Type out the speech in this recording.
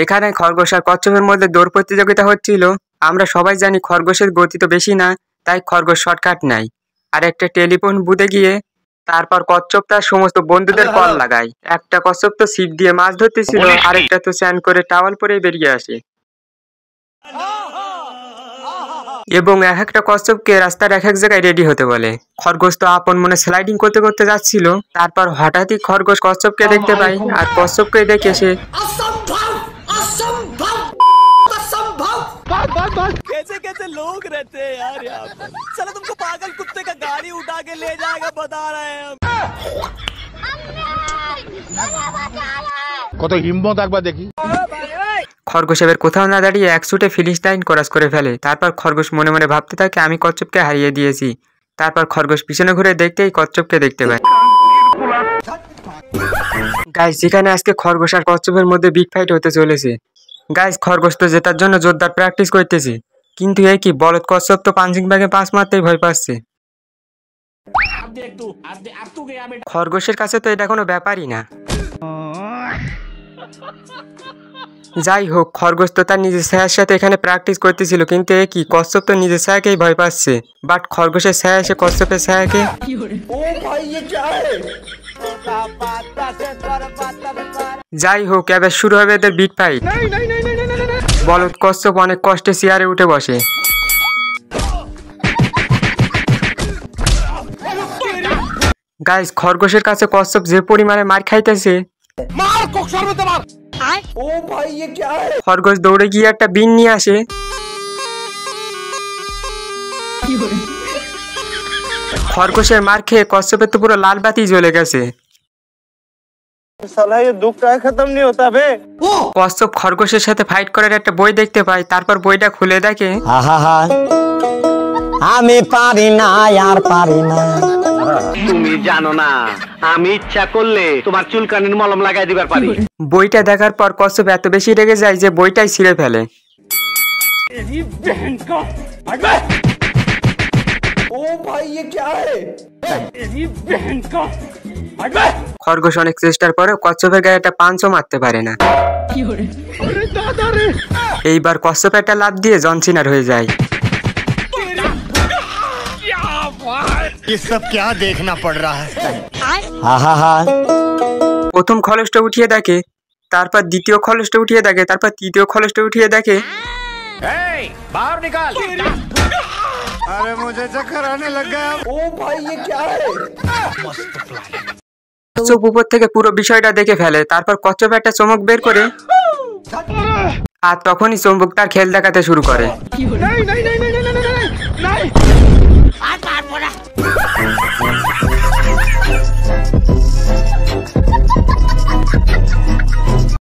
এখানে খরগোশ আর কচ্ছপের মধ্যে দৌড় প্রতিযোগিতা হচ্ছিল। আমরা সবাই জানি খরগোশের গতি তো বেশি না, তাই খরগোশ শর্টকাট নেয় আর একটা টেলিফোন বুথে গিয়ে তারপর কচ্ছপ তার সমস্ত বন্ধুদের কল লাগায়। একটা কচ্ছপ তো ছিপ দিয়ে মাছ ধরতেছিল, আরেকটা তো স্নান করে টাওয়াল পরে বেরিয়ে আসে এবং এক একটা কচ্ছপকে রাস্তার এক এক জায়গায় রেডি হতে বলে। খরগোশ তো আপন মনে স্লাইডিং করতে করতে যাচ্ছিল, তারপর হঠাৎই খরগোশ কচ্ছপকে দেখতে পায় আর কচ্ছপকে দেখে সে कैसे कैसे लोग रहते हैं यार यहाँ पर। चलो तुमको पागल कुत्ते का गाड़ी उठा के ले जाएगा बता रहे हैं हम। কত হিম্মত একবার দেখি। খরগোশ এবার কোথাও না দাঁড়িয়ে এক ছুটে ফিলিস্টাইন ক্রস করে ফেলে। তারপর খরগোশ মনে মনে ভাবতে থাকে আমি কচ্ছপকে হারিয়ে দিয়েছি। তারপর খরগোশ পিছনে ঘুরে দেখতেই কচ্ছপকে দেখতে পায়। গাইস, যেখানে আজকে খরগোশ আর কচ্ছপের মধ্যে বিগ ফাইট হতে চলেছে। গাইস, খরগোশ তো জেতার জন্য জোরদার প্র্যাকটিস করতেছে, কিন্তু এই কি বলদ কচ্ছপ তো পাঞ্চিং ব্যাগে 5 মারতেই ভয় পাচ্ছে। খরগোশের কাছে তো এটা কোনো ব্যাপারই না। যাই হোক, খরগোশ তো তার নিজের ছায়ার সাথে এখানে প্র্যাকটিস করতেছিল, কিন্তু এ কি কচ্ছপ তো নিজের ছায়াকেই ভয় পাচ্ছে। বাট খরগোশের ছায়া এসে কচ্ছপের ছায়াকে যাই হোক, এবার শুরু হবে এদের বিগ ফাইট। বলদ কচ্ছপ অনেক কষ্টে চেয়ারে উঠে বসে। গাইস, খরগোশের কাছে কচ্ছপ যে পরিমাণে মার খাইতেছে, খরগোশ দৌড়ে গিয়ে একটা বিন নিয়ে আসে। খরগোশের মার খেয়ে কচ্ছপের তো পুরো লাল বাতি জ্বলে গেছে। কচ্ছপ খরগোশের সাথে ফাইট করার একটা বই দেখতে পায়, তারপর বইটা খুলে দেখে আমি পারি না আর পারি না। তুমি জানো না আমি ইচ্ছা করলে তোমার চুলকানির মলম লাগাই দিবার পারি। বইটা দেখার পর কচ্ছপ এত বেশি রেগে যায় যে বইটাই ছিঁড়ে ফেলে। খরগোশ অনেক চেষ্টার পরে কচ্ছপের গায়ে একটা পাঞ্চও মারতে পারে না। এইবার কচ্ছপ একটা লাফ দিয়ে জন সিনার হয়ে যায়। ये सब क्या देखना पड़ रहा है। প্রথম খলসটা উঠিয়ে দেখে, তারপর দ্বিতীয় খলসটা উঠিয়ে দেখে, তারপর তৃতীয় খলসটা উঠিয়ে দেখে। बाहर निकाल। अरे मुझे चक्कर आने लग गया। ओ भाई ये क्या है? কচ্ছপ উপর থেকে পুরো বিষয়টা দেখে ফেলে। তারপর কচ্ছপ একটা চমক বের করে আর তখনই চম্বুক তার খেল দেখাতে শুরু করে।